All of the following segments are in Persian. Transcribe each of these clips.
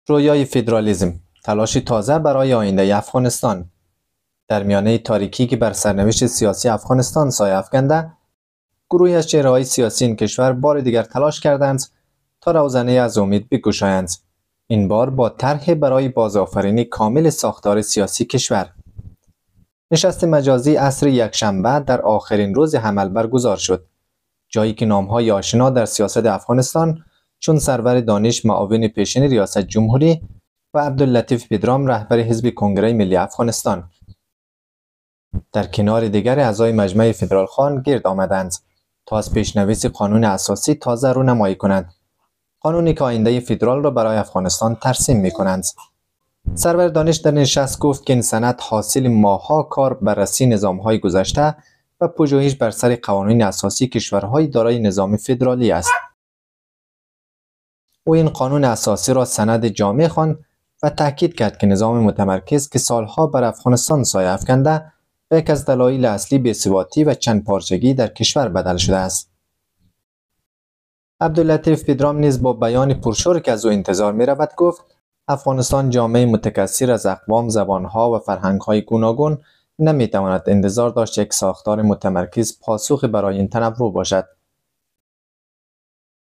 رویای فدرالیسم، تلاشی تازه برای آینده افغانستان. در میانه تاریکی که بر سرنوشت سیاسی افغانستان سایه افکنده، گروهی از چهره‌های سیاسی این کشور بار دیگر تلاش کردند تا روزنه از امید بگشایند. این بار با طرح برای بازآفرینی کامل ساختار سیاسی کشور. نشست مجازی عصر یکشنبه در آخرین روز حمل برگزار شد، جایی که نام‌های آشنا در سیاست افغانستان چون سرور دانش معاون پیشین ریاست جمهوری و عبداللطیف پدرام رهبر حزب کنگره ملی افغانستان در کنار دیگر اعضای مجمع فدرال خان گرد آمدند تا از پیشنویس قانون اساسی تازه رونمایی کنند، قانونی که آینده فدرال را برای افغانستان ترسیم می کنند. سرور دانش در نشست گفت که این سند حاصل ماه‌ها کار بررسی نظام‌های گذشته و پژوهش بر سر قوانین اساسی کشورهای دارای نظام فدرالی است. او این قانون اساسی را سند جامع خواند و تاکید کرد که نظام متمرکز که سالها بر افغانستان سایه افکنده به یک از دلایل اصلی بی‌ثباتی و چند پارچگی در کشور بدل شده است. عبداللطیف پدرام نیز با بیان پرشور که از او انتظار می رود گفت افغانستان جامعه متکثر از اقوام، زبانها و فرهنگ‌های گوناگون نمی تواند انتظار داشت یک ساختار متمرکز پاسخ برای این تنوع باشد.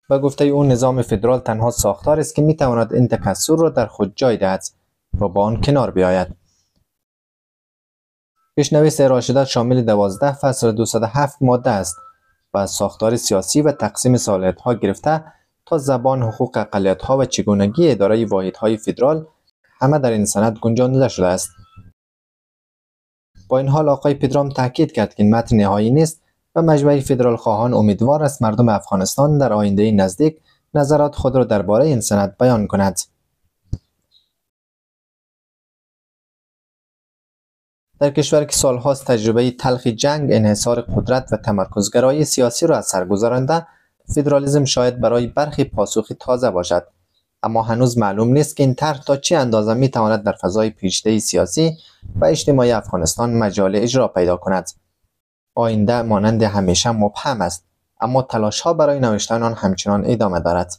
به گفته او نظام فدرال تنها ساختار است که می تواند این تکثر را در خود جای دهد و با آن کنار بیاید. پیشنویس ارائه شده شامل 12 فصل 207 ماده است و از ساختار سیاسی و تقسیم صلاحیت‌ها گرفته تا زبان، حقوق اقلیت‌ها و چگونگی اداره واحدهای فدرال همه در این سند گنجانده شده است. با این حال آقای پدرام تاکید کرد که این متن نهایی نیست و مجمع فدرال خواهان امیدوار است مردم افغانستان در آینده نزدیک نظرات خود را درباره این سند بیان کنند. در کشور که سالهاست تجربه تلخ جنگ، انحصار قدرت و تمرکزگرایی سیاسی را از سر گذرانده، فدرالیسم شاید برای برخی پاسخی تازه باشد، اما هنوز معلوم نیست که این طرح تا چه اندازه می تواند در فضای پیچیده سیاسی و اجتماعی افغانستان مجال اجرا پیدا کند. آینده مانند همیشه مبهم است، اما تلاش‌ها برای نوشتن آن همچنان ادامه دارد.